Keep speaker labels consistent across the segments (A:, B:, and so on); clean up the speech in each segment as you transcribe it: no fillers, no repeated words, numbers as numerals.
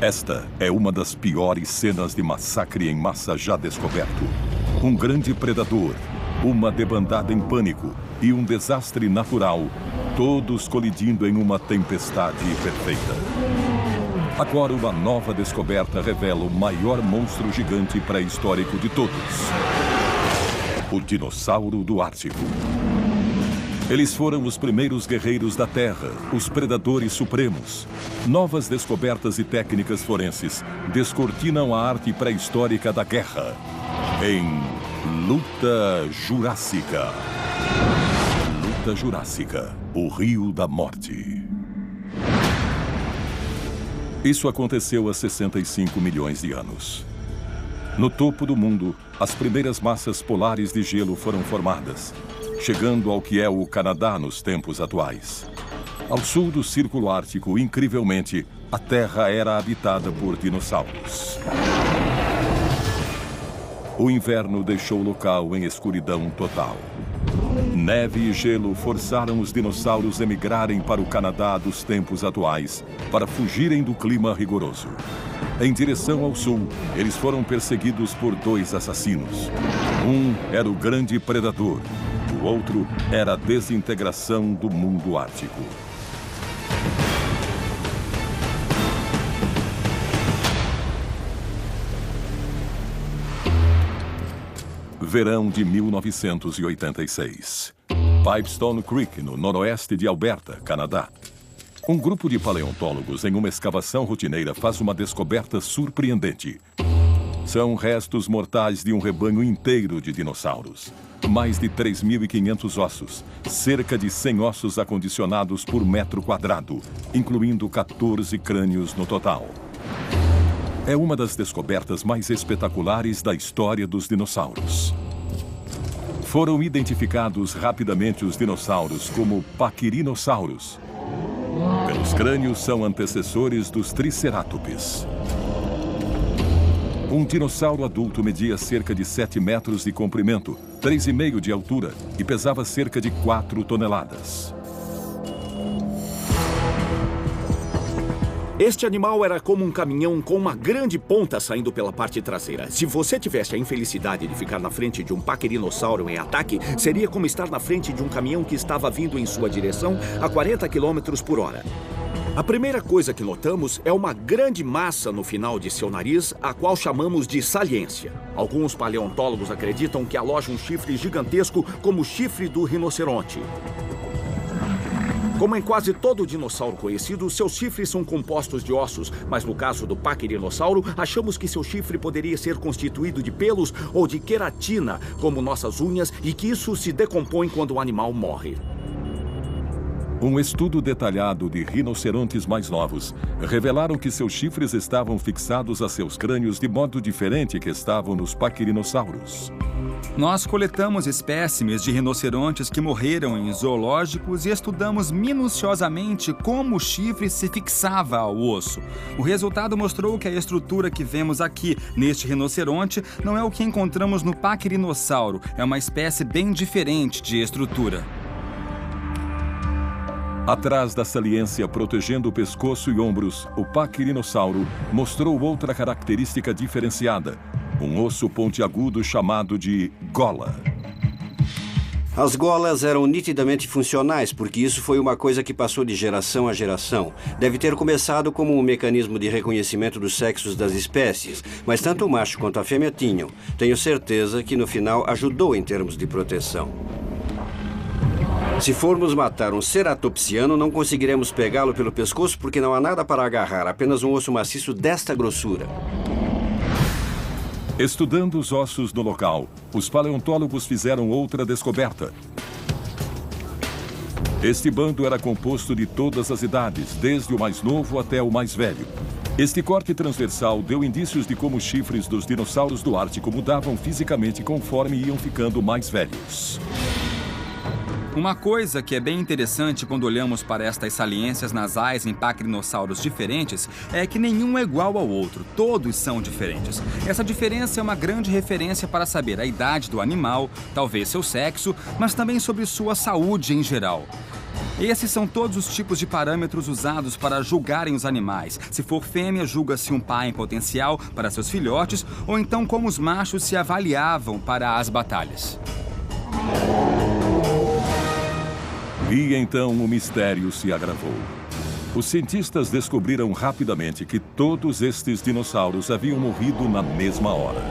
A: Esta é uma das piores cenas de massacre em massa já descoberto. Um grande predador, uma debandada em pânico e um desastre natural, todos colidindo em uma tempestade perfeita. Agora uma nova descoberta revela o maior monstro gigante pré-histórico de todos. O dinossauro do Ártico. Eles foram os primeiros guerreiros da Terra, os predadores supremos. Novas descobertas e técnicas forenses descortinam a arte pré-histórica da guerra. Em Luta Jurássica. Luta Jurássica, o Rio da Morte. Isso aconteceu há 65 milhões de anos. No topo do mundo, as primeiras massas polares de gelo foram formadas, chegando ao que é o Canadá nos tempos atuais. Ao sul do Círculo Ártico, incrivelmente, a Terra era habitada por dinossauros. O inverno deixou o local em escuridão total. Neve e gelo forçaram os dinossauros a emigrarem para o Canadá dos tempos atuais, para fugirem do clima rigoroso. Em direção ao sul, eles foram perseguidos por dois assassinos. Um era o grande predador. O outro era a desintegração do mundo ártico. Verão de 1986. Pipestone Creek, no noroeste de Alberta, Canadá. Um grupo de paleontólogos em uma escavação rotineira faz uma descoberta surpreendente. São restos mortais de um rebanho inteiro de dinossauros. Mais de 3.500 ossos, cerca de 100 ossos acondicionados por metro quadrado, incluindo 14 crânios no total. É uma das descobertas mais espetaculares da história dos dinossauros. Foram identificados rapidamente os dinossauros como Pachyrhinosaurus. Pelos crânios são antecessores dos Tricerátops. Um dinossauro adulto media cerca de 7 metros de comprimento, 3,5 de altura e pesava cerca de 4 toneladas.
B: Este animal era como um caminhão com uma grande ponta saindo pela parte traseira. Se você tivesse a infelicidade de ficar na frente de um paquerinossauro em ataque, seria como estar na frente de um caminhão que estava vindo em sua direção a 40 km por hora. A primeira coisa que notamos é uma grande massa no final de seu nariz, a qual chamamos de saliência. Alguns paleontólogos acreditam que aloja um chifre gigantesco como o chifre do rinoceronte. Como em quase todo dinossauro conhecido, seus chifres são compostos de ossos, mas no caso do Pachyrhinosauro, achamos que seu chifre poderia ser constituído de pelos ou de queratina, como nossas unhas, e que isso se decompõe quando o animal morre.
A: Um estudo detalhado de rinocerontes mais novos revelaram que seus chifres estavam fixados a seus crânios de modo diferente que estavam nos paquirinossauros.
C: Nós coletamos espécimes de rinocerontes que morreram em zoológicos e estudamos minuciosamente como o chifre se fixava ao osso. O resultado mostrou que a estrutura que vemos aqui neste rinoceronte não é o que encontramos no paquirinossauro, é uma espécie bem diferente de estrutura.
A: Atrás da saliência protegendo o pescoço e ombros, o Pachyrhinosauro mostrou outra característica diferenciada, um osso pontiagudo chamado de gola.
D: As golas eram nitidamente funcionais, porque isso foi uma coisa que passou de geração a geração. Deve ter começado como um mecanismo de reconhecimento dos sexos das espécies, mas tanto o macho quanto a fêmea tinham. Tenho certeza que no final ajudou em termos de proteção. Se formos matar um ceratopsiano, não conseguiremos pegá-lo pelo pescoço porque não há nada para agarrar, apenas um osso maciço desta grossura.
A: Estudando os ossos no local, os paleontólogos fizeram outra descoberta. Este bando era composto de todas as idades, desde o mais novo até o mais velho. Este corte transversal deu indícios de como os chifres dos dinossauros do Ártico mudavam fisicamente conforme iam ficando mais velhos.
C: Uma coisa que é bem interessante quando olhamos para estas saliências nasais em pachyrhinossauros diferentes é que nenhum é igual ao outro, todos são diferentes. Essa diferença é uma grande referência para saber a idade do animal, talvez seu sexo, mas também sobre sua saúde em geral. Esses são todos os tipos de parâmetros usados para julgarem os animais. Se for fêmea, julga-se um pai em potencial para seus filhotes, ou então como os machos se avaliavam para as batalhas.
A: E então o mistério se agravou. Os cientistas descobriram rapidamente que todos estes dinossauros haviam morrido na mesma hora.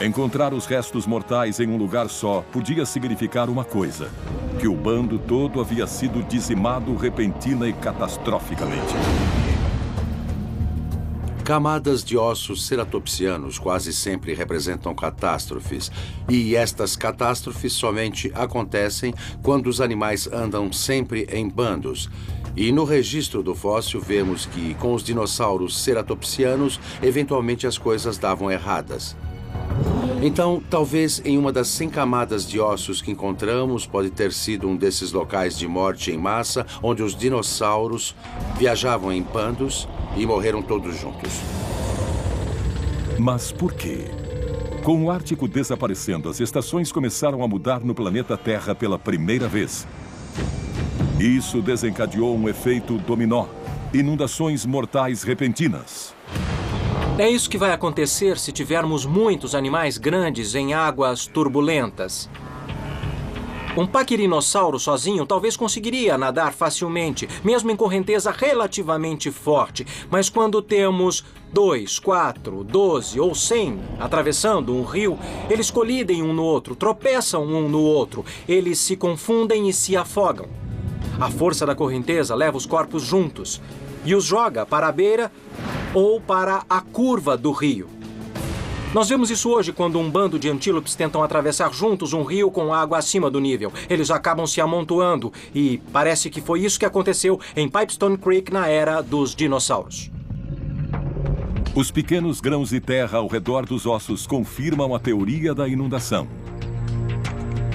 A: Encontrar os restos mortais em um lugar só podia significar uma coisa: que o bando todo havia sido dizimado repentina e catastroficamente.
E: Camadas de ossos ceratopsianos quase sempre representam catástrofes, e estas catástrofes somente acontecem quando os animais andam sempre em bandos. E no registro do fóssil vemos que, com os dinossauros ceratopsianos, eventualmente as coisas davam erradas. Então, talvez em uma das 100 camadas de ossos que encontramos pode ter sido um desses locais de morte em massa, onde os dinossauros viajavam em bandos e morreram todos juntos.
A: Mas por quê? Com o Ártico desaparecendo, as estações começaram a mudar no planeta Terra pela primeira vez. Isso desencadeou um efeito dominó, inundações mortais repentinas.
F: É isso que vai acontecer se tivermos muitos animais grandes em águas turbulentas. Um paquirinossauro sozinho talvez conseguiria nadar facilmente, mesmo em correnteza relativamente forte. Mas quando temos 2, 4, 12 ou 100 atravessando um rio, eles colidem um no outro, tropeçam um no outro, eles se confundem e se afogam. A força da correnteza leva os corpos juntos e os joga para a beira ou para a curva do rio. Nós vemos isso hoje quando um bando de antílopes tentam atravessar juntos um rio com água acima do nível. Eles acabam se amontoando e parece que foi isso que aconteceu em Pipestone Creek na era dos dinossauros.
A: Os pequenos grãos de terra ao redor dos ossos confirmam a teoria da inundação.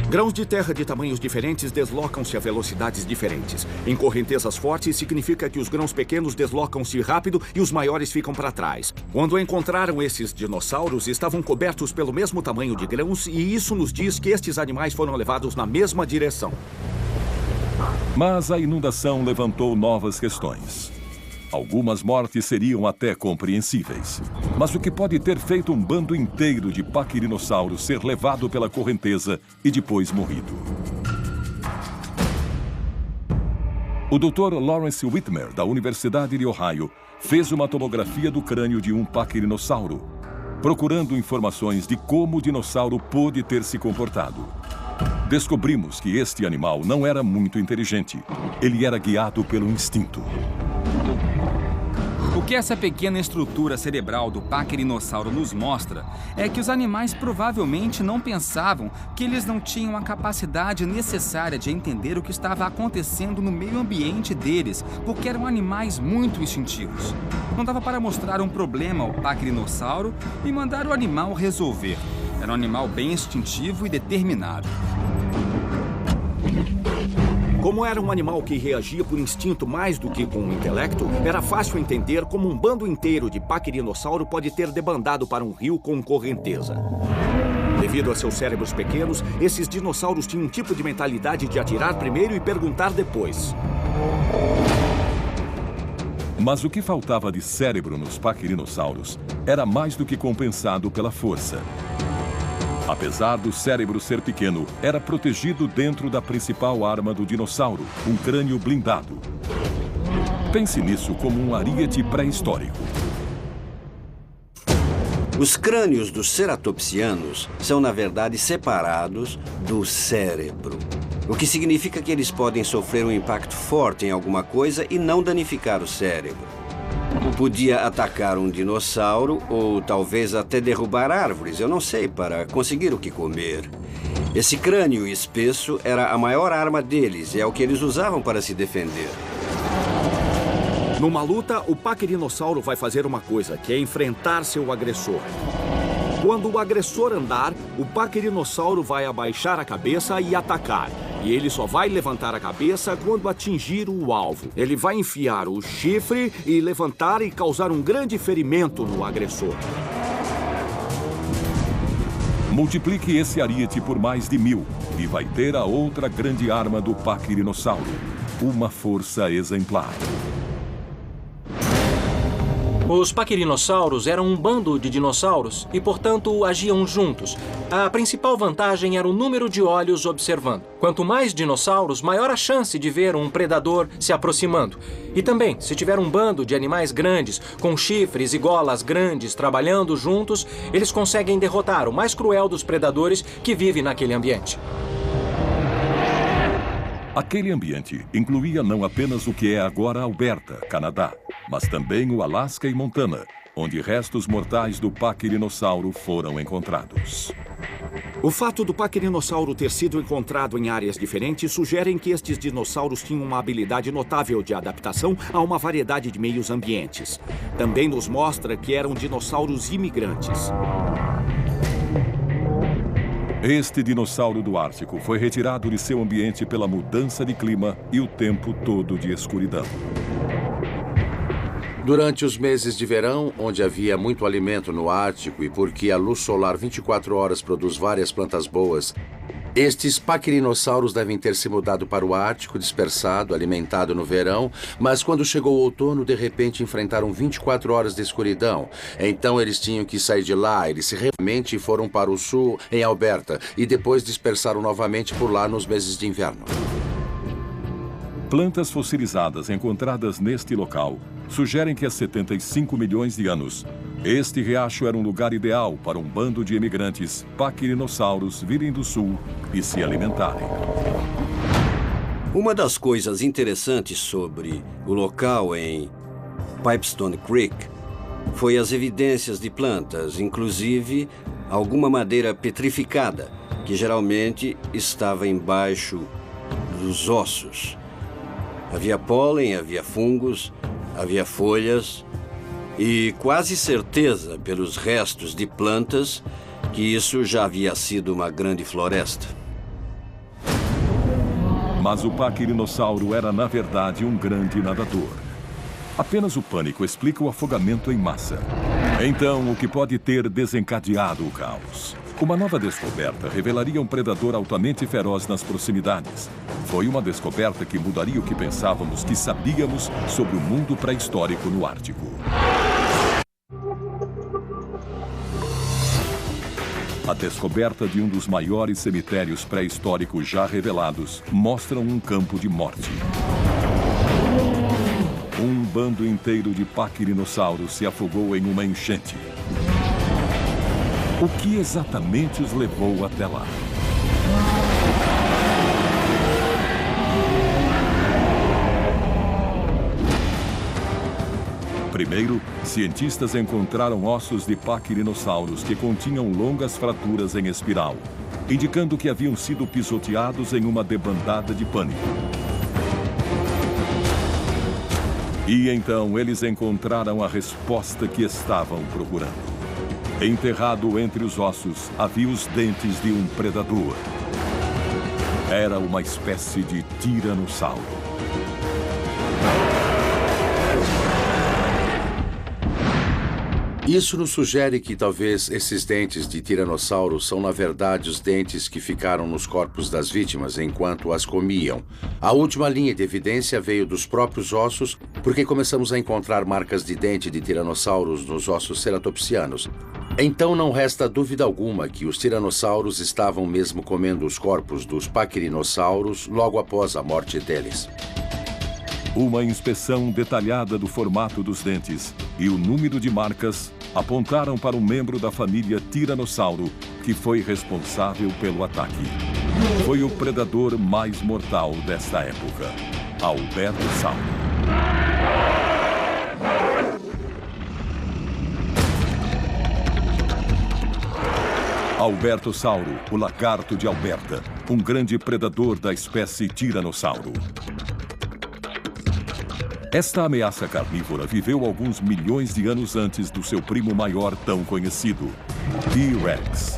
B: Grãos de terra de tamanhos diferentes deslocam-se a velocidades diferentes. Em correntezas fortes, significa que os grãos pequenos deslocam-se rápido e os maiores ficam para trás. Quando encontraram esses dinossauros, estavam cobertos pelo mesmo tamanho de grãos e isso nos diz que estes animais foram levados na mesma direção.
A: Mas a inundação levantou novas questões. Algumas mortes seriam até compreensíveis. Mas o que pode ter feito um bando inteiro de paquirinossauros ser levado pela correnteza e depois morrido? O Dr. Lawrence Whitmer, da Universidade de Ohio, fez uma tomografia do crânio de um paquirinossauro, procurando informações de como o dinossauro pôde ter se comportado. Descobrimos que este animal não era muito inteligente. Ele era guiado pelo instinto.
C: O que essa pequena estrutura cerebral do paquirinossauro nos mostra é que os animais provavelmente não pensavam que eles não tinham a capacidade necessária de entender o que estava acontecendo no meio ambiente deles, porque eram animais muito instintivos. Não dava para mostrar um problema ao paquirinossauro e mandar o animal resolver. Era um animal bem instintivo e determinado.
B: Como era um animal que reagia por instinto mais do que com o intelecto, era fácil entender como um bando inteiro de paquirinossauro pode ter debandado para um rio com correnteza. Devido a seus cérebros pequenos, esses dinossauros tinham um tipo de mentalidade de atirar primeiro e perguntar depois.
A: Mas o que faltava de cérebro nos paquirinossauros era mais do que compensado pela força. Apesar do cérebro ser pequeno, era protegido dentro da principal arma do dinossauro, um crânio blindado. Pense nisso como um ariete pré-histórico.
D: Os crânios dos ceratopsianos são, na verdade, separados do cérebro. O que significa que eles podem sofrer um impacto forte em alguma coisa e não danificar o cérebro. Podia atacar um dinossauro ou talvez até derrubar árvores, eu não sei, para conseguir o que comer. Esse crânio espesso era a maior arma deles e é o que eles usavam para se defender.
B: Numa luta, o paquirinossauro vai fazer uma coisa, que é enfrentar seu agressor. Quando o agressor andar, o paquirinossauro vai abaixar a cabeça e atacar. E ele só vai levantar a cabeça quando atingir o alvo. Ele vai enfiar o chifre e levantar e causar um grande ferimento no agressor.
A: Multiplique esse ariete por mais de 1000 e vai ter a outra grande arma do paquirinossauro, uma força exemplar.
F: Os paquirinossauros eram um bando de dinossauros e, portanto, agiam juntos. A principal vantagem era o número de olhos observando. Quanto mais dinossauros, maior a chance de ver um predador se aproximando. E também, se tiver um bando de animais grandes, com chifres e golas grandes trabalhando juntos, eles conseguem derrotar o mais cruel dos predadores que vive naquele ambiente.
A: Aquele ambiente incluía não apenas o que é agora Alberta, Canadá, mas também o Alasca e Montana, onde restos mortais do paquirinossauro foram encontrados.
B: O fato do paquirinossauro ter sido encontrado em áreas diferentes sugerem que estes dinossauros tinham uma habilidade notável de adaptação a uma variedade de meios ambientes. Também nos mostra que eram dinossauros imigrantes.
A: Este dinossauro do Ártico foi retirado de seu ambiente pela mudança de clima e o tempo todo de escuridão.
E: Durante os meses de verão, onde havia muito alimento no Ártico e porque a luz solar 24 horas produz várias plantas boas, estes paquirinossauros devem ter se mudado para o Ártico, dispersado, alimentado no verão, mas quando chegou o outono, de repente enfrentaram 24 horas de escuridão. Então eles tinham que sair de lá, eles realmente foram para o sul, em Alberta, e depois dispersaram novamente por lá nos meses de inverno.
A: Plantas fossilizadas encontradas neste local sugerem que há 75 milhões de anos, este riacho era um lugar ideal para um bando de imigrantes paquirinossauros virem do sul e se alimentarem.
D: Uma das coisas interessantes sobre o local em Pipestone Creek foi as evidências de plantas, inclusive alguma madeira petrificada, que geralmente estava embaixo dos ossos. Havia pólen, havia fungos, havia folhas e quase certeza, pelos restos de plantas, que isso já havia sido uma grande floresta.
A: Mas o paquirinossauro era, na verdade, um grande nadador. Apenas o pânico explica o afogamento em massa. Então, o que pode ter desencadeado o caos? Uma nova descoberta revelaria um predador altamente feroz nas proximidades. Foi uma descoberta que mudaria o que pensávamos que sabíamos sobre o mundo pré-histórico no Ártico. A descoberta de um dos maiores cemitérios pré-históricos já revelados mostra um campo de morte. Um bando inteiro de paquirinossauros se afogou em uma enchente. O que exatamente os levou até lá? Primeiro, cientistas encontraram ossos de paquirinossauros que continham longas fraturas em espiral, indicando que haviam sido pisoteados em uma debandada de pânico. E então eles encontraram a resposta que estavam procurando. Enterrado entre os ossos, havia os dentes de um predador. Era uma espécie de tiranossauro.
E: Isso nos sugere que talvez esses dentes de tiranossauro são, na verdade, os dentes que ficaram nos corpos das vítimas enquanto as comiam. A última linha de evidência veio dos próprios ossos, porque começamos a encontrar marcas de dente de tiranossauros nos ossos ceratopsianos. Então não resta dúvida alguma que os tiranossauros estavam mesmo comendo os corpos dos paquirinossauros logo após a morte deles.
A: Uma inspeção detalhada do formato dos dentes e o número de marcas apontaram para um membro da família Tiranossauro que foi responsável pelo ataque. Foi o predador mais mortal desta época, Albertosauro. Albertosauro, o lagarto de Alberta, um grande predador da espécie Tiranossauro. Esta ameaça carnívora viveu alguns milhões de anos antes do seu primo maior tão conhecido, T-Rex.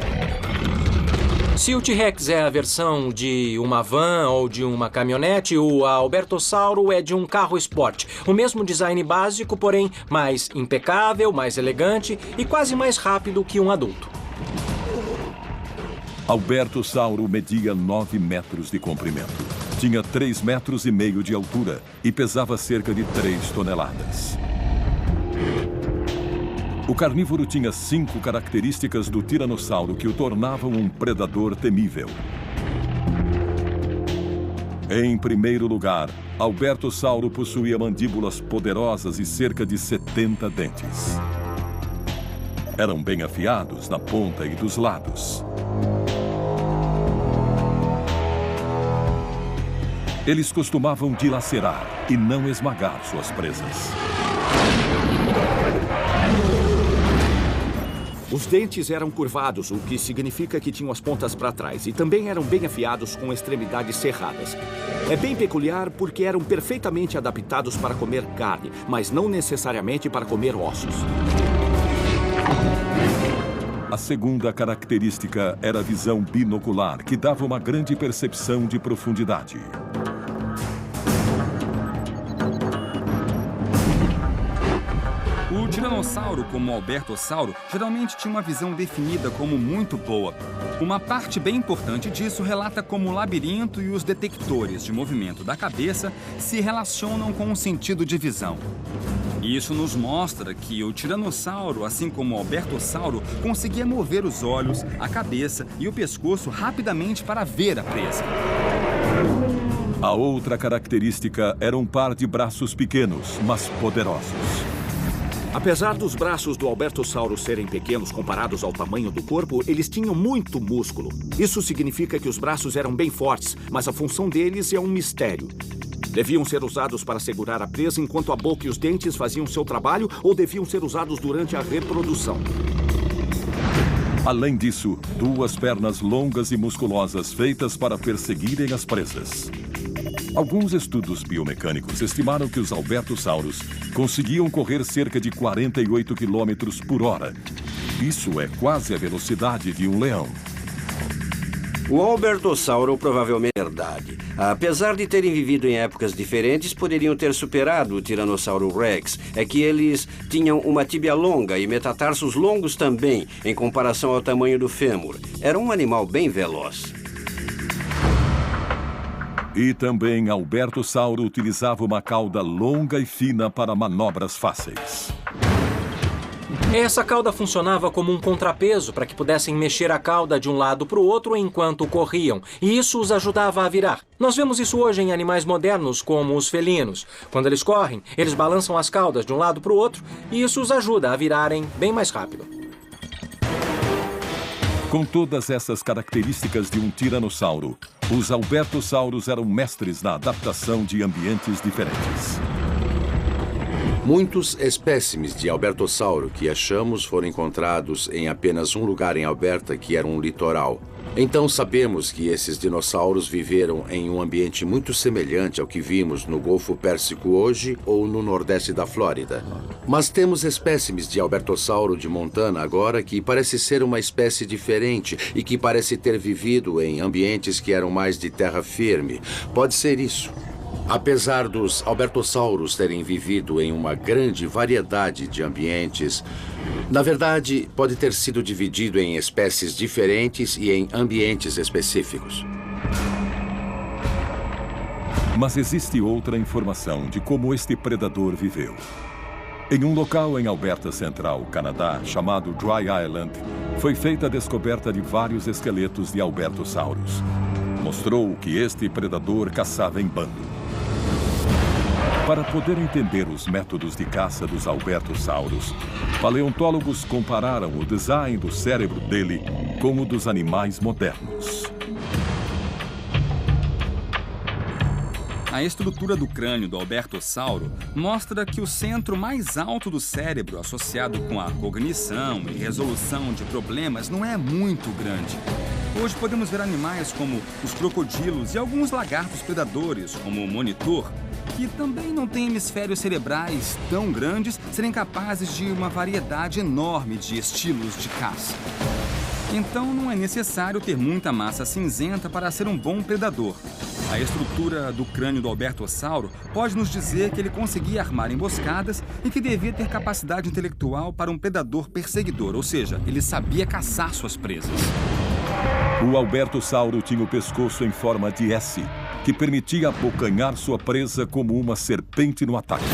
F: Se o T-Rex é a versão de uma van ou de uma caminhonete, o Albertosauro é de um carro esporte. O mesmo design básico, porém mais impecável, mais elegante e quase mais rápido que um adulto.
A: Albertosauro media 9 metros de comprimento. Tinha 3,5 metros de altura e pesava cerca de 3 toneladas. O carnívoro tinha 5 características do tiranossauro que o tornavam um predador temível. Em primeiro lugar, Albertossauro possuía mandíbulas poderosas e cerca de 70 dentes. Eram bem afiados na ponta e dos lados. Eles costumavam dilacerar e não esmagar suas presas.
B: Os dentes eram curvados, o que significa que tinham as pontas para trás, e também eram bem afiados com extremidades cerradas. É bem peculiar porque eram perfeitamente adaptados para comer carne, mas não necessariamente para comer ossos.
A: A segunda característica era a visão binocular, que dava uma grande percepção de profundidade.
C: O tiranossauro, como o albertossauro, geralmente tinha uma visão definida como muito boa. Uma parte bem importante disso relata como o labirinto e os detectores de movimento da cabeça se relacionam com o sentido de visão. Isso nos mostra que o tiranossauro, assim como o albertossauro, conseguia mover os olhos, a cabeça e o pescoço rapidamente para ver a presa.
A: A outra característica era um par de braços pequenos, mas poderosos.
B: Apesar dos braços do Albertossauro serem pequenos comparados ao tamanho do corpo, eles tinham muito músculo. Isso significa que os braços eram bem fortes, mas a função deles é um mistério. Deviam ser usados para segurar a presa enquanto a boca e os dentes faziam seu trabalho ou deviam ser usados durante a reprodução.
A: Além disso, 2 pernas longas e musculosas feitas para perseguirem as presas. Alguns estudos biomecânicos estimaram que os albertossauros conseguiam correr cerca de 48 km por hora. Isso é quase a velocidade de um leão.
D: O albertossauro provavelmente é verdade. Apesar de terem vivido em épocas diferentes, poderiam ter superado o Tiranossauro Rex. É que eles tinham uma tíbia longa e metatarsos longos também, em comparação ao tamanho do fêmur. Era um animal bem veloz.
A: E também Albertossauro utilizava uma cauda longa e fina para manobras fáceis.
F: Essa cauda funcionava como um contrapeso para que pudessem mexer a cauda de um lado para o outro enquanto corriam, e isso os ajudava a virar. Nós vemos isso hoje em animais modernos, como os felinos. Quando eles correm, eles balançam as caudas de um lado para o outro, e isso os ajuda a virarem bem mais rápido.
A: Com todas essas características de um tiranossauro, os albertossauros eram mestres na adaptação de ambientes diferentes.
E: Muitos espécimes de albertossauro que achamos foram encontrados em apenas um lugar em Alberta, que era um litoral. Então sabemos que esses dinossauros viveram em um ambiente muito semelhante ao que vimos no Golfo Pérsico hoje ou no nordeste da Flórida. Mas temos espécimes de albertossauro de Montana agora que parece ser uma espécie diferente e que parece ter vivido em ambientes que eram mais de terra firme. Pode ser isso. Apesar dos albertossauros terem vivido em uma grande variedade de ambientes, na verdade, pode ter sido dividido em espécies diferentes e em ambientes específicos.
A: Mas existe outra informação de como este predador viveu. Em um local em Alberta Central, Canadá, chamado Dry Island, foi feita a descoberta de vários esqueletos de albertossauros. Mostrou que este predador caçava em bando. Para poder entender os métodos de caça dos albertossauros, paleontólogos compararam o design do cérebro dele com o dos animais modernos.
C: A estrutura do crânio do albertossauro mostra que o centro mais alto do cérebro, associado com a cognição e resolução de problemas, não é muito grande. Hoje podemos ver animais como os crocodilos e alguns lagartos predadores, como o monitor, que também não têm hemisférios cerebrais tão grandes, serem capazes de uma variedade enorme de estilos de caça. Então não é necessário ter muita massa cinzenta para ser um bom predador. A estrutura do crânio do albertossauro pode nos dizer que ele conseguia armar emboscadas e que devia ter capacidade intelectual para um predador perseguidor, ou seja, ele sabia caçar suas presas.
A: O albertossauro tinha o pescoço em forma de S que permitia abocanhar sua presa como uma serpente no ataque.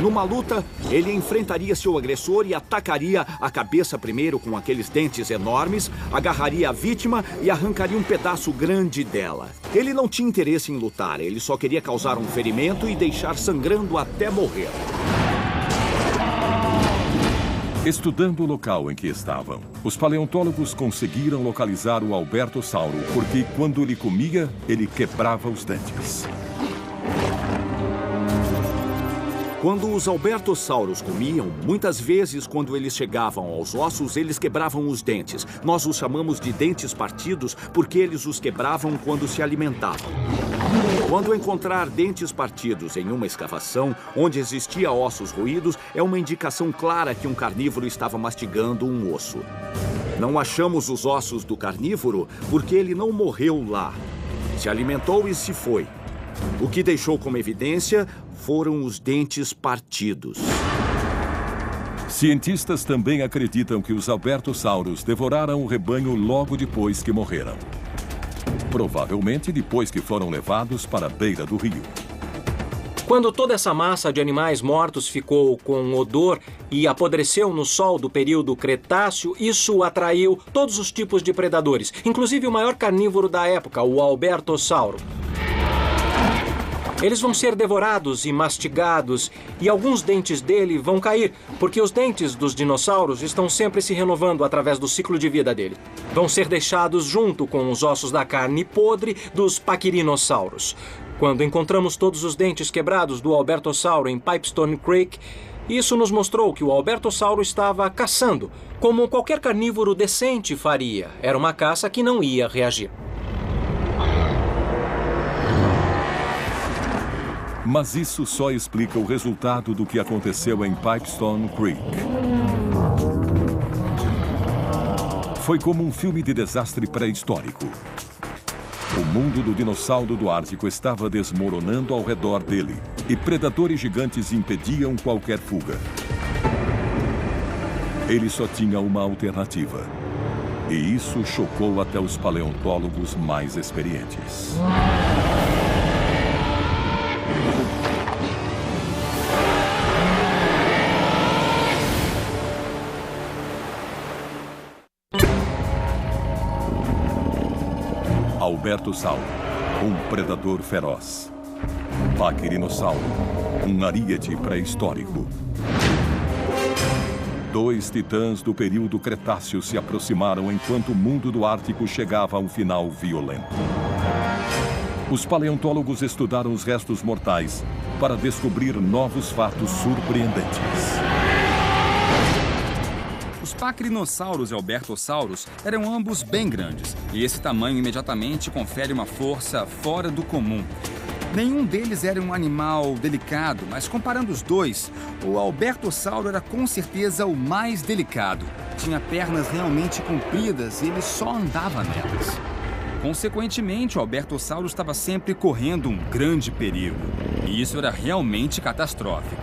B: Numa luta, ele enfrentaria seu agressor e atacaria a cabeça primeiro com aqueles dentes enormes, agarraria a vítima e arrancaria um pedaço grande dela. Ele não tinha interesse em lutar, ele só queria causar um ferimento e deixar sangrando até morrer.
A: Estudando o local em que estavam, os paleontólogos conseguiram localizar o Albertossauro porque, quando ele comia, ele quebrava os dentes.
B: Quando os albertossauros comiam, muitas vezes, quando eles chegavam aos ossos, eles quebravam os dentes. Nós os chamamos de dentes partidos porque eles os quebravam quando se alimentavam. Quando encontrar dentes partidos em uma escavação, onde existia ossos roídos, é uma indicação clara que um carnívoro estava mastigando um osso. Não achamos os ossos do carnívoro porque ele não morreu lá. Se alimentou e se foi. O que deixou como evidência foram os dentes partidos.
A: Cientistas também acreditam que os albertossauros devoraram o rebanho logo depois que morreram. Provavelmente depois que foram levados para a beira do rio.
F: Quando toda essa massa de animais mortos ficou com odor e apodreceu no sol do período Cretáceo, isso atraiu todos os tipos de predadores, inclusive o maior carnívoro da época, o Albertossauro. Eles vão ser devorados e mastigados, e alguns dentes dele vão cair, porque os dentes dos dinossauros estão sempre se renovando através do ciclo de vida dele. Vão ser deixados junto com os ossos da carne podre dos paquirinossauros. Quando encontramos todos os dentes quebrados do Albertossauro em Pipestone Creek, isso nos mostrou que o Albertossauro estava caçando, como qualquer carnívoro decente faria. Era uma caça que não ia reagir.
A: Mas isso só explica o resultado do que aconteceu em Pipestone Creek. Foi como um filme de desastre pré-histórico. O mundo do dinossauro do Ártico estava desmoronando ao redor dele, e predadores gigantes impediam qualquer fuga. Ele só tinha uma alternativa. E isso chocou até os paleontólogos mais experientes. Albertossauro, um predador feroz. Paquirinossauro, um aríade pré-histórico. Dois titãs do período Cretáceo se aproximaram enquanto o mundo do Ártico chegava a um final violento. Os paleontólogos estudaram os restos mortais para descobrir novos fatos surpreendentes.
C: Os paquirinossauros e albertossauros eram ambos bem grandes, e esse tamanho imediatamente confere uma força fora do comum. Nenhum deles era um animal delicado, mas comparando os dois, o albertossauro era com certeza o mais delicado. Tinha pernas realmente compridas e ele só andava nelas. Consequentemente, o albertossauro estava sempre correndo um grande perigo, e isso era realmente catastrófico.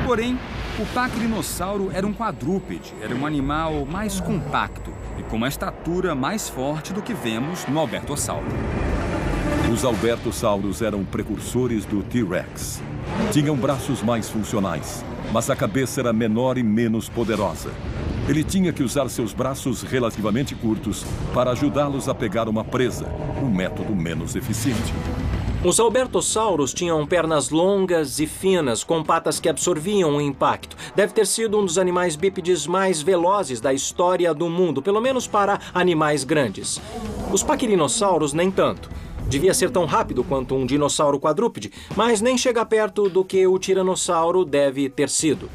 C: Porém, o paquirinossauro era um quadrúpede, era um animal mais compacto e com uma estatura mais forte do que vemos no albertossauro.
A: Os albertossauros eram precursores do T-Rex. Tinham braços mais funcionais, mas a cabeça era menor e menos poderosa. Ele tinha que usar seus braços relativamente curtos para ajudá-los a pegar uma presa, um método menos eficiente.
F: Os albertossauros tinham pernas longas e finas, com patas que absorviam o impacto. Deve ter sido um dos animais bípedes mais velozes da história do mundo, pelo menos para animais grandes. Os paquirinossauros nem tanto. Devia ser tão rápido quanto um dinossauro quadrúpede, mas nem chega perto do que o tiranossauro deve ter sido.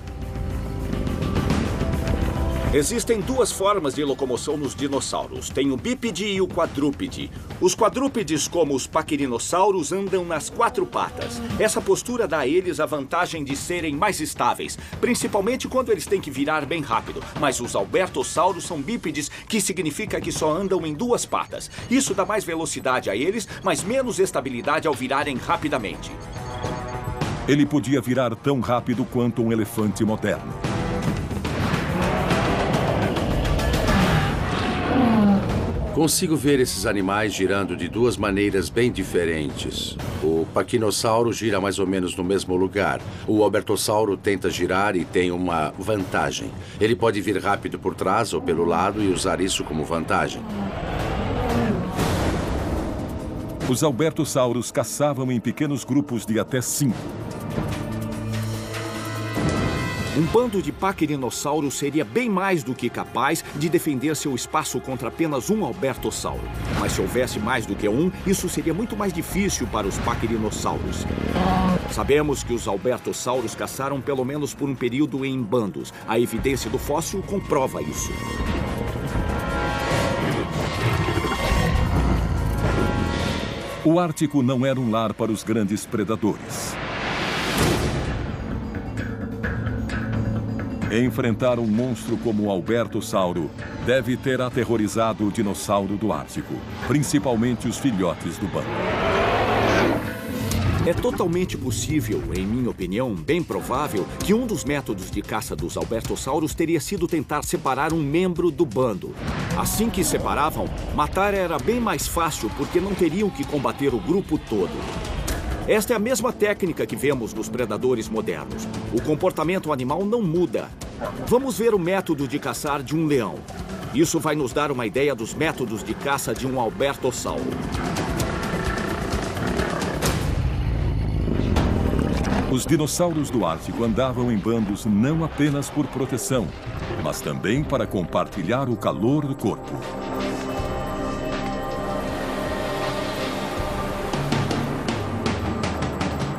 B: Existem duas formas de locomoção nos dinossauros. Tem o bípede e o quadrúpede. Os quadrúpedes, como os paquirinossauros, andam nas quatro patas. Essa postura dá a eles a vantagem de serem mais estáveis, principalmente quando eles têm que virar bem rápido. Mas os albertossauros são bípedes, que significa que só andam em duas patas. Isso dá mais velocidade a eles, mas menos estabilidade ao virarem rapidamente.
A: Ele podia virar tão rápido quanto um elefante moderno.
E: Consigo ver esses animais girando de duas maneiras bem diferentes. O paquinossauro gira mais ou menos no mesmo lugar. O albertossauro tenta girar e tem uma vantagem. Ele pode vir rápido por trás ou pelo lado e usar isso como vantagem.
A: Os albertossauros caçavam em pequenos grupos de até 5.
B: Um bando de paquerinossauros seria bem mais do que capaz de defender seu espaço contra apenas um albertossauro. Mas se houvesse mais do que um, isso seria muito mais difícil para os paquerinossauros. Sabemos que os albertossauros caçaram pelo menos por um período em bandos. A evidência do fóssil comprova isso.
A: O Ártico não era um lar para os grandes predadores. Enfrentar um monstro como o albertossauro deve ter aterrorizado o dinossauro do Ártico, principalmente os filhotes do bando.
B: É totalmente possível, em minha opinião, bem provável, que um dos métodos de caça dos albertossauros teria sido tentar separar um membro do bando. Assim que separavam, matar era bem mais fácil porque não teriam que combater o grupo todo. Esta é a mesma técnica que vemos nos predadores modernos. O comportamento animal não muda. Vamos ver o método de caçar de um leão. Isso vai nos dar uma ideia dos métodos de caça de um albertossauro.
A: Os dinossauros do Ártico andavam em bandos não apenas por proteção, mas também para compartilhar o calor do corpo.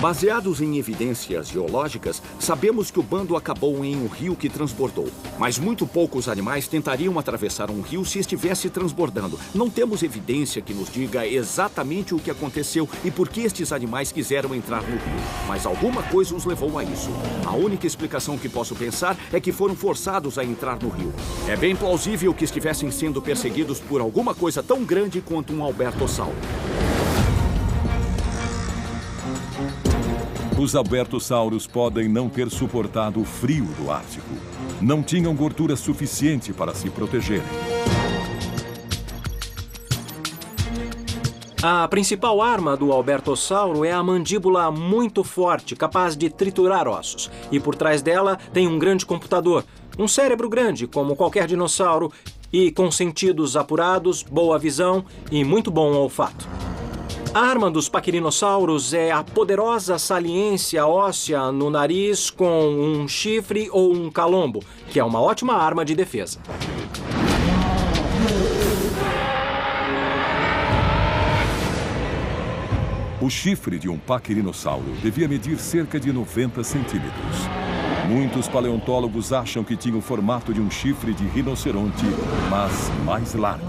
B: Baseados em evidências geológicas, sabemos que o bando acabou em um rio que transbordou. Mas muito poucos animais tentariam atravessar um rio se estivesse transbordando. Não temos evidência que nos diga exatamente o que aconteceu e por que estes animais quiseram entrar no rio. Mas alguma coisa os levou a isso. A única explicação que posso pensar é que foram forçados a entrar no rio. É bem plausível que estivessem sendo perseguidos por alguma coisa tão grande quanto um albertossauro.
A: Os albertossauros podem não ter suportado o frio do Ártico. Não tinham gordura suficiente para se protegerem.
F: A principal arma do albertossauro é a mandíbula muito forte, capaz de triturar ossos. E por trás dela tem um grande computador, um cérebro grande, como qualquer dinossauro, e com sentidos apurados, boa visão e muito bom olfato. A arma dos paquerinossauros é a poderosa saliência óssea no nariz com um chifre ou um calombo, que é uma ótima arma de defesa.
A: O chifre de um paquerinossauro devia medir cerca de 90 centímetros. Muitos paleontólogos acham que tinha o formato de um chifre de rinoceronte, mas mais largo.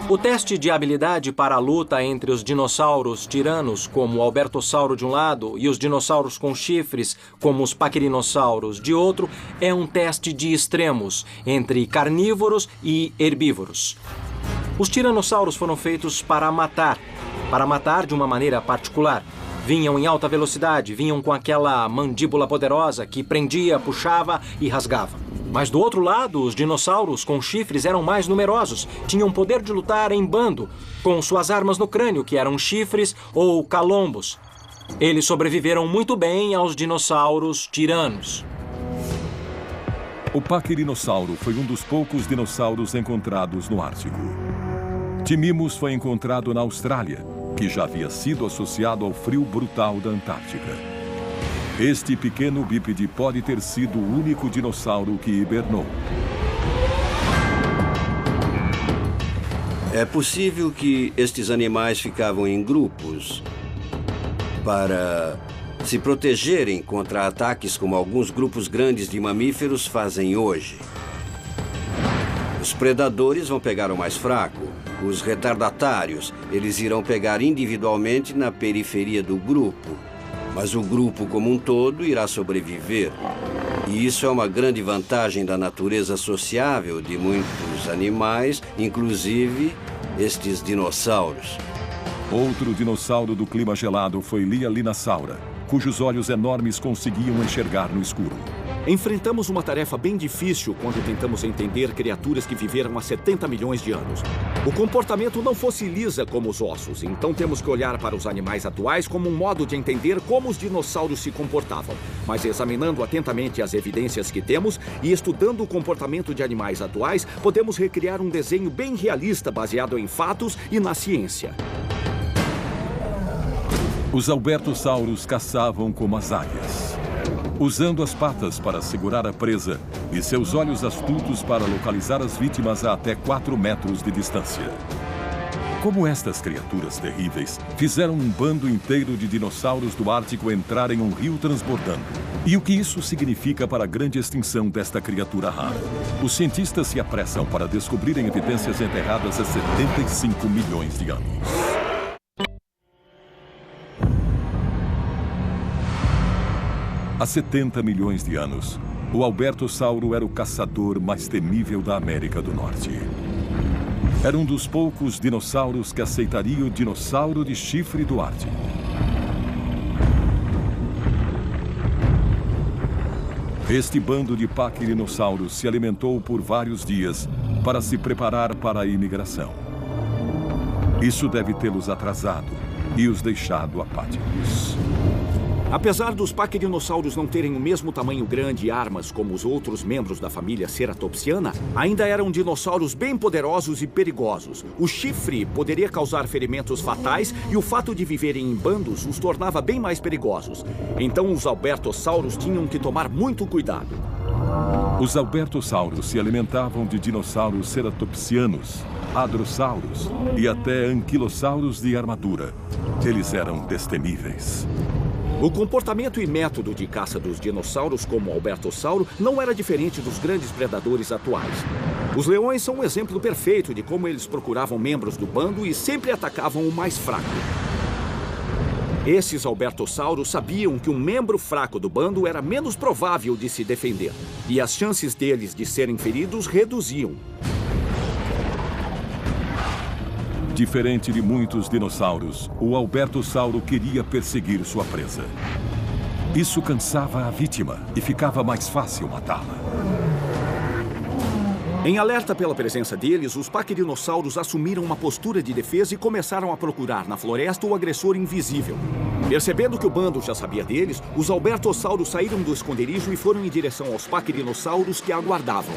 F: O teste de habilidade para a luta entre os dinossauros tiranos, como o albertossauro de um lado, e os dinossauros com chifres, como os paquerinossauros, de outro, é um teste de extremos, entre carnívoros e herbívoros. Os tiranossauros foram feitos para matar de uma maneira particular. Vinham em alta velocidade, vinham com aquela mandíbula poderosa que prendia, puxava e rasgava. Mas do outro lado, os dinossauros com chifres eram mais numerosos, tinham poder de lutar em bando, com suas armas no crânio, que eram chifres ou calombos. Eles sobreviveram muito bem aos dinossauros tiranos.
A: O paquerinossauro foi um dos poucos dinossauros encontrados no Ártico. Timimus foi encontrado na Austrália, que já havia sido associado ao frio brutal da Antártica. Este pequeno bípede pode ter sido o único dinossauro que hibernou.
D: É possível que estes animais ficavam em grupos para se protegerem contra ataques como alguns grupos grandes de mamíferos fazem hoje. Os predadores vão pegar o mais fraco. Os retardatários, eles irão pegar individualmente na periferia do grupo. Mas o grupo como um todo irá sobreviver. E isso é uma grande vantagem da natureza sociável de muitos animais, inclusive estes dinossauros.
A: Outro dinossauro do clima gelado foi Lialinsaura, cujos olhos enormes conseguiam enxergar no escuro.
B: Enfrentamos uma tarefa bem difícil quando tentamos entender criaturas que viveram há 70 milhões de anos. O comportamento não fosiliza como os ossos, então temos que olhar para os animais atuais como um modo de entender como os dinossauros se comportavam. Mas examinando atentamente as evidências que temos e estudando o comportamento de animais atuais, podemos recriar um desenho bem realista baseado em fatos e na ciência.
A: Os albertossauros caçavam como as águias, usando as patas para segurar a presa e seus olhos astutos para localizar as vítimas a até 4 metros de distância. Como estas criaturas terríveis fizeram um bando inteiro de dinossauros do Ártico entrar em um rio transbordando. E o que isso significa para a grande extinção desta criatura rara? Os cientistas se apressam para descobrirem evidências enterradas há 75 milhões de anos. Há 70 milhões de anos, o albertossauro era o caçador mais temível da América do Norte. Era um dos poucos dinossauros que aceitaria o dinossauro de chifre do Ártico. Este bando de paquirinossauros se alimentou por vários dias para se preparar para a imigração. Isso deve tê-los atrasado e os deixado apáticos.
B: Apesar dos paquirinossauros não terem o mesmo tamanho grande e armas como os outros membros da família Ceratopsiana, ainda eram dinossauros bem poderosos e perigosos. O chifre poderia causar ferimentos fatais e o fato de viverem em bandos os tornava bem mais perigosos. Então os albertossauros tinham que tomar muito cuidado.
A: Os albertossauros se alimentavam de dinossauros ceratopsianos, hadrossauros e até anquilossauros de armadura. Eles eram destemíveis.
B: O comportamento e método de caça dos dinossauros, como o albertossauro, não era diferente dos grandes predadores atuais. Os leões são um exemplo perfeito de como eles procuravam membros do bando e sempre atacavam o mais fraco. Esses albertossauros sabiam que um membro fraco do bando era menos provável de se defender, e as chances deles de serem feridos reduziam.
A: Diferente de muitos dinossauros, o albertossauro queria perseguir sua presa. Isso cansava a vítima e ficava mais fácil matá-la.
B: Em alerta pela presença deles, os paquirinossauros assumiram uma postura de defesa e começaram a procurar na floresta o agressor invisível. Percebendo que o bando já sabia deles, os albertossauros saíram do esconderijo e foram em direção aos paquirinossauros que aguardavam.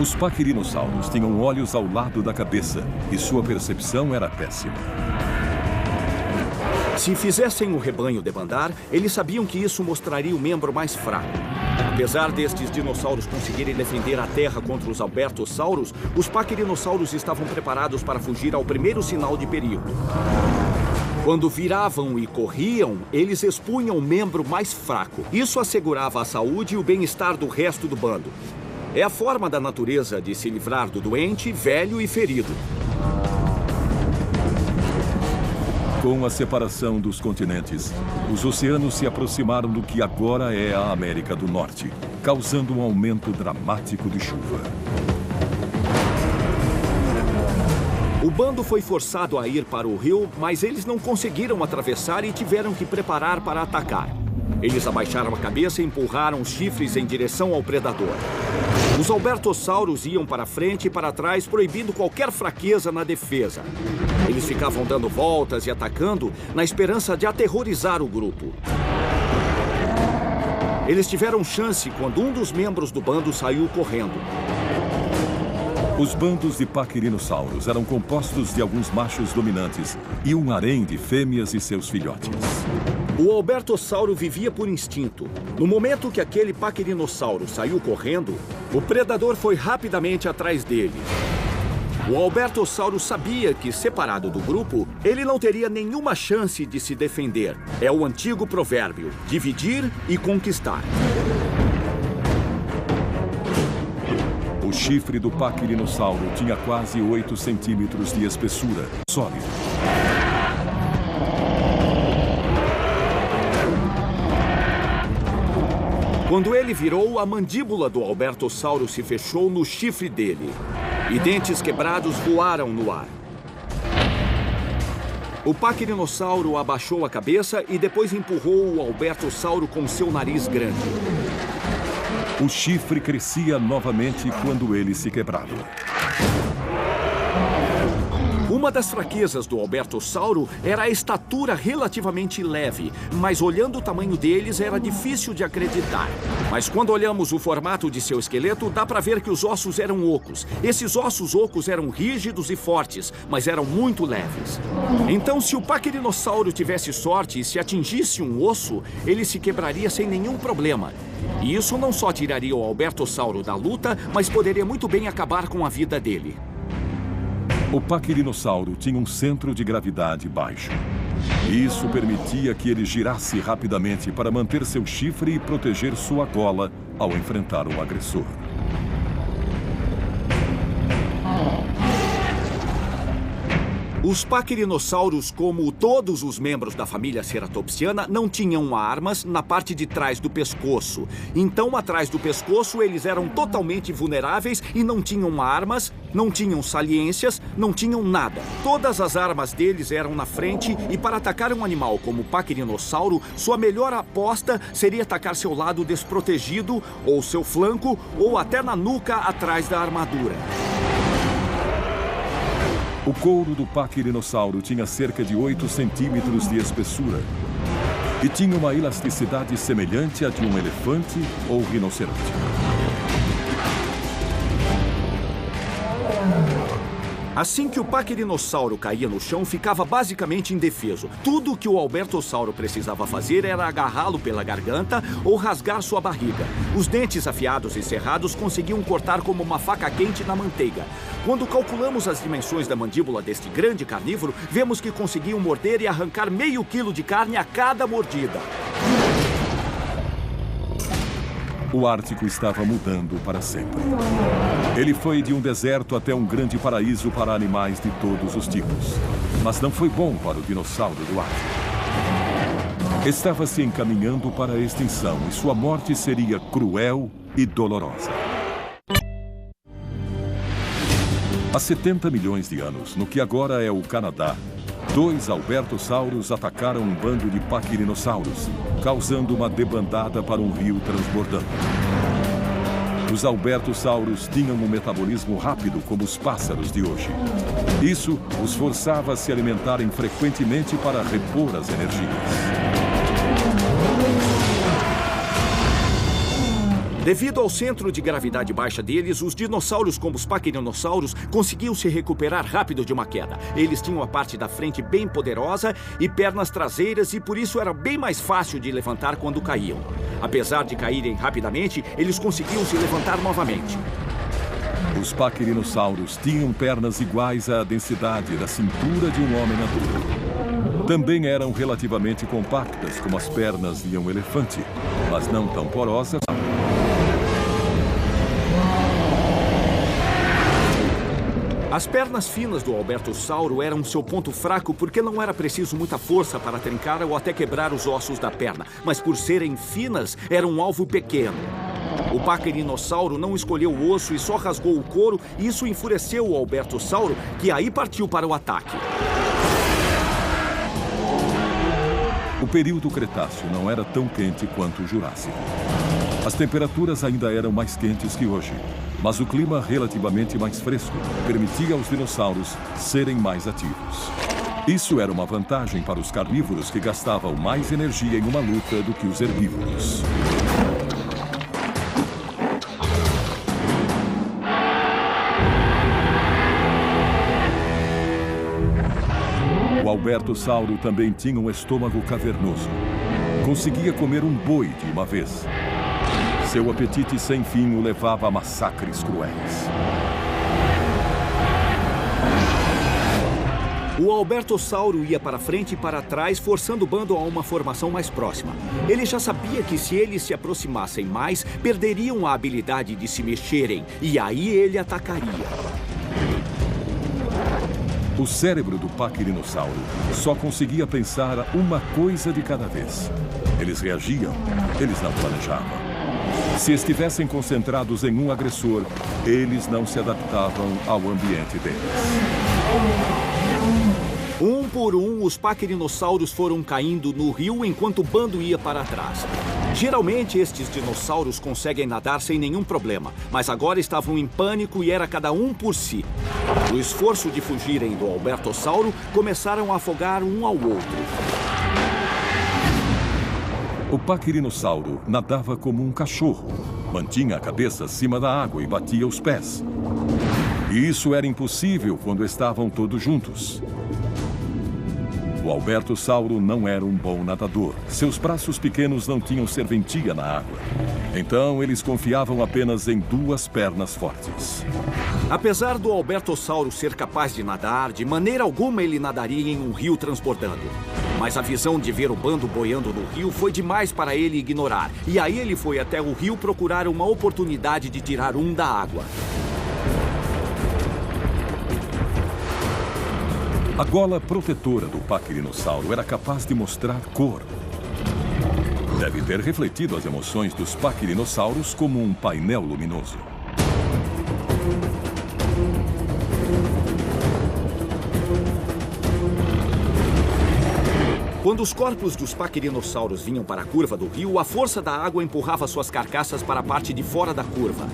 A: Os paquirinossauros tinham olhos ao lado da cabeça e sua percepção era péssima.
B: Se fizessem o rebanho debandar, eles sabiam que isso mostraria o membro mais fraco. Apesar destes dinossauros conseguirem defender a terra contra os albertossauros, os paquirinossauros estavam preparados para fugir ao primeiro sinal de perigo. Quando viravam e corriam, eles expunham o membro mais fraco. Isso assegurava a saúde e o bem-estar do resto do bando. É a forma da natureza de se livrar do doente, velho e ferido.
A: Com a separação dos continentes, os oceanos se aproximaram do que agora é a América do Norte, causando um aumento dramático de chuva.
B: O bando foi forçado a ir para o rio, mas eles não conseguiram atravessar e tiveram que preparar para atacar. Eles abaixaram a cabeça e empurraram os chifres em direção ao predador. Os albertossauros iam para frente e para trás, proibindo qualquer fraqueza na defesa. Eles ficavam dando voltas e atacando na esperança de aterrorizar o grupo. Eles tiveram chance quando um dos membros do bando saiu correndo.
A: Os bandos de paquirinossauros eram compostos de alguns machos dominantes e um harém de fêmeas e seus filhotes.
B: O albertossauro vivia por instinto. No momento que aquele paquirinossauro saiu correndo, o predador foi rapidamente atrás dele. O albertossauro sabia que, separado do grupo, ele não teria nenhuma chance de se defender. É o antigo provérbio: dividir e conquistar.
A: O chifre do paquirinossauro tinha quase 8 centímetros de espessura, sólido.
B: Quando ele virou, a mandíbula do albertossauro se fechou no chifre dele. E dentes quebrados voaram no ar. O paquerinossauro abaixou a cabeça e depois empurrou o albertossauro com seu nariz grande.
A: O chifre crescia novamente quando ele se quebrava.
B: Uma das fraquezas do albertossauro era a estatura relativamente leve, mas olhando o tamanho deles era difícil de acreditar. Mas quando olhamos o formato de seu esqueleto, dá para ver que os ossos eram ocos. Esses ossos ocos eram rígidos e fortes, mas eram muito leves. Então, se o paquerinossauro tivesse sorte e se atingisse um osso, ele se quebraria sem nenhum problema. E isso não só tiraria o albertossauro da luta, mas poderia muito bem acabar com a vida dele.
A: O paquerinossauro tinha um centro de gravidade baixo. Isso permitia que ele girasse rapidamente para manter seu chifre e proteger sua gola ao enfrentar um agressor.
B: Os paquerinossauros, como todos os membros da família ceratopsiana, não tinham armas na parte de trás do pescoço. Então, atrás do pescoço, eles eram totalmente vulneráveis e não tinham armas, não tinham saliências, não tinham nada. Todas as armas deles eram na frente e para atacar um animal como o paquerinossauro, sua melhor aposta seria atacar seu lado desprotegido, ou seu flanco, ou até na nuca atrás da armadura.
A: O couro do paquerinossauro tinha cerca de 8 centímetros de espessura e tinha uma elasticidade semelhante à de um elefante ou rinoceronte.
B: Assim que o paquerinossauro caía no chão, ficava basicamente indefeso. Tudo o que o albertossauro precisava fazer era agarrá-lo pela garganta ou rasgar sua barriga. Os dentes afiados e cerrados conseguiam cortar como uma faca quente na manteiga. Quando calculamos as dimensões da mandíbula deste grande carnívoro, vemos que conseguiam morder e arrancar meio quilo de carne a cada mordida.
A: O Ártico estava mudando para sempre. Ele foi de um deserto até um grande paraíso para animais de todos os tipos. Mas não foi bom para o dinossauro do Ártico. Estava se encaminhando para a extinção e sua morte seria cruel e dolorosa. Há 70 milhões de anos, no que agora é o Canadá, 2 albertossauros atacaram um bando de paquerinossauros, causando uma debandada para um rio transbordando. Os albertossauros tinham um metabolismo rápido como os pássaros de hoje. Isso os forçava a se alimentarem frequentemente para repor as energias.
B: Devido ao centro de gravidade baixa deles, os dinossauros como os paquerinossauros conseguiam se recuperar rápido de uma queda. Eles tinham a parte da frente bem poderosa e pernas traseiras e por isso era bem mais fácil de levantar quando caíam. Apesar de caírem rapidamente, eles conseguiam se levantar novamente.
A: Os paquerinossauros tinham pernas iguais à densidade da cintura de um homem adulto. Também eram relativamente compactas como as pernas de um elefante, mas não tão porosas.
B: As pernas finas do albertossauro eram seu ponto fraco porque não era preciso muita força para trincar ou até quebrar os ossos da perna, mas por serem finas, era um alvo pequeno. O paquerinossauro não escolheu o osso e só rasgou o couro, e isso enfureceu o albertossauro, que aí partiu para o ataque.
A: O período Cretáceo não era tão quente quanto o Jurássico. As temperaturas ainda eram mais quentes que hoje, mas o clima relativamente mais fresco permitia aos dinossauros serem mais ativos. Isso era uma vantagem para os carnívoros que gastavam mais energia em uma luta do que os herbívoros. O albertossauro também tinha um estômago cavernoso. Conseguia comer um boi de uma vez. Seu apetite sem fim o levava a massacres cruéis.
B: O albertossauro ia para frente e para trás, forçando o bando a uma formação mais próxima. Ele já sabia que se eles se aproximassem mais, perderiam a habilidade de se mexerem, e aí ele atacaria.
A: O cérebro do paquerinossauro só conseguia pensar uma coisa de cada vez. Eles reagiam, eles não planejavam. Se estivessem concentrados em um agressor, eles não se adaptavam ao ambiente deles.
B: Um por um, os paquirinossauros foram caindo no rio enquanto o bando ia para trás. Geralmente, estes dinossauros conseguem nadar sem nenhum problema, mas agora estavam em pânico e era cada um por si. No esforço de fugirem do Albertossauro, começaram a afogar um ao outro.
A: O paquirinossauro nadava como um cachorro. Mantinha a cabeça acima da água e batia os pés. E isso era impossível quando estavam todos juntos. O Albertossauro não era um bom nadador. Seus braços pequenos não tinham serventia na água. Então, eles confiavam apenas em duas pernas fortes.
B: Apesar do Albertossauro ser capaz de nadar, de maneira alguma ele nadaria em um rio transbordando. Mas a visão de ver o bando boiando no rio foi demais para ele ignorar. E aí ele foi até o rio procurar uma oportunidade de tirar um da água.
A: A gola protetora do paquirinossauro era capaz de mostrar cor. Deve ter refletido as emoções dos paquirinossauros como um painel luminoso.
B: Quando os corpos dos paquirinossauros vinham para a curva do rio, a força da água empurrava suas carcaças para a parte de fora da curva.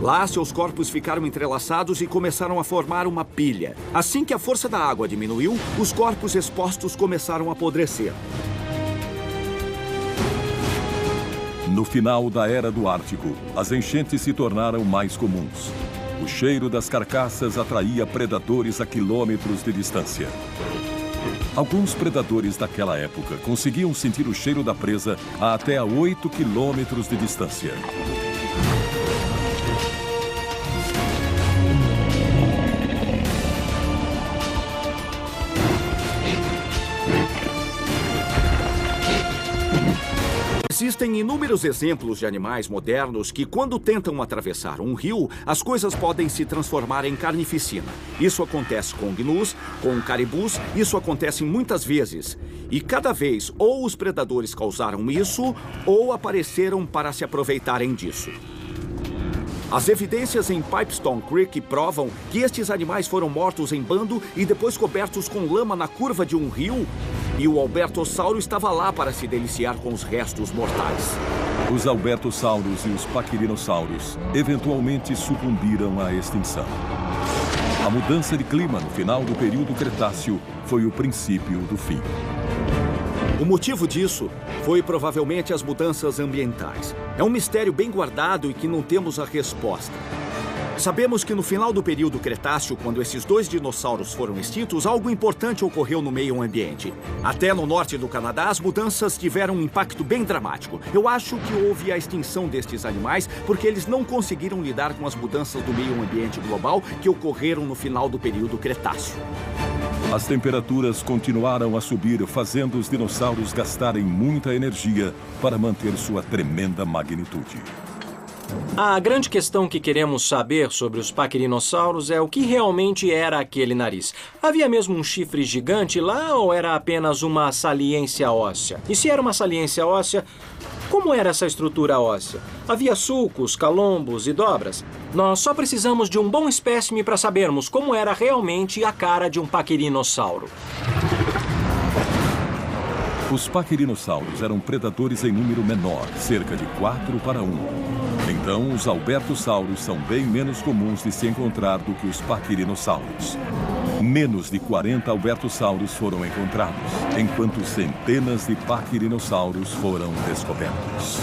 B: Lá, seus corpos ficaram entrelaçados e começaram a formar uma pilha. Assim que a força da água diminuiu, os corpos expostos começaram a apodrecer.
A: No final da Era do Ártico, as enchentes se tornaram mais comuns. O cheiro das carcaças atraía predadores a quilômetros de distância. Alguns predadores daquela época conseguiam sentir o cheiro da presa a até 8 quilômetros de distância.
B: Existem inúmeros exemplos de animais modernos que, quando tentam atravessar um rio, as coisas podem se transformar em carnificina. Isso acontece com gnus, com caribus, isso acontece muitas vezes. E cada vez, ou os predadores causaram isso, ou apareceram para se aproveitarem disso. As evidências em Pipestone Creek provam que estes animais foram mortos em bando e depois cobertos com lama na curva de um rio. E o Albertossauro estava lá para se deliciar com os restos mortais.
A: Os Albertossauros e os paquirinossauros eventualmente sucumbiram à extinção. A mudança de clima no final do período Cretáceo foi o princípio do fim.
B: O motivo disso foi provavelmente as mudanças ambientais. É um mistério bem guardado e que não temos a resposta. Sabemos que no final do período Cretáceo, quando esses dois dinossauros foram extintos, algo importante ocorreu no meio ambiente. Até no norte do Canadá, as mudanças tiveram um impacto bem dramático. Eu acho que houve a extinção destes animais porque eles não conseguiram lidar com as mudanças do meio ambiente global que ocorreram no final do período Cretáceo.
A: As temperaturas continuaram a subir, fazendo os dinossauros gastarem muita energia para manter sua tremenda magnitude.
F: A grande questão que queremos saber sobre os paquirinossauros é o que realmente era aquele nariz. Havia mesmo um chifre gigante lá ou era apenas uma saliência óssea? E se era uma saliência óssea, como era essa estrutura óssea? Havia sulcos, calombos e dobras? Nós só precisamos de um bom espécime para sabermos como era realmente a cara de um paquirinossauro.
A: Os paquirinossauros eram predadores em número menor, cerca de 4 para 1. Então, os albertossauros são bem menos comuns de se encontrar do que os paquirinossauros. Menos de 40 albertossauros foram encontrados, enquanto centenas de paquirinossauros foram descobertos.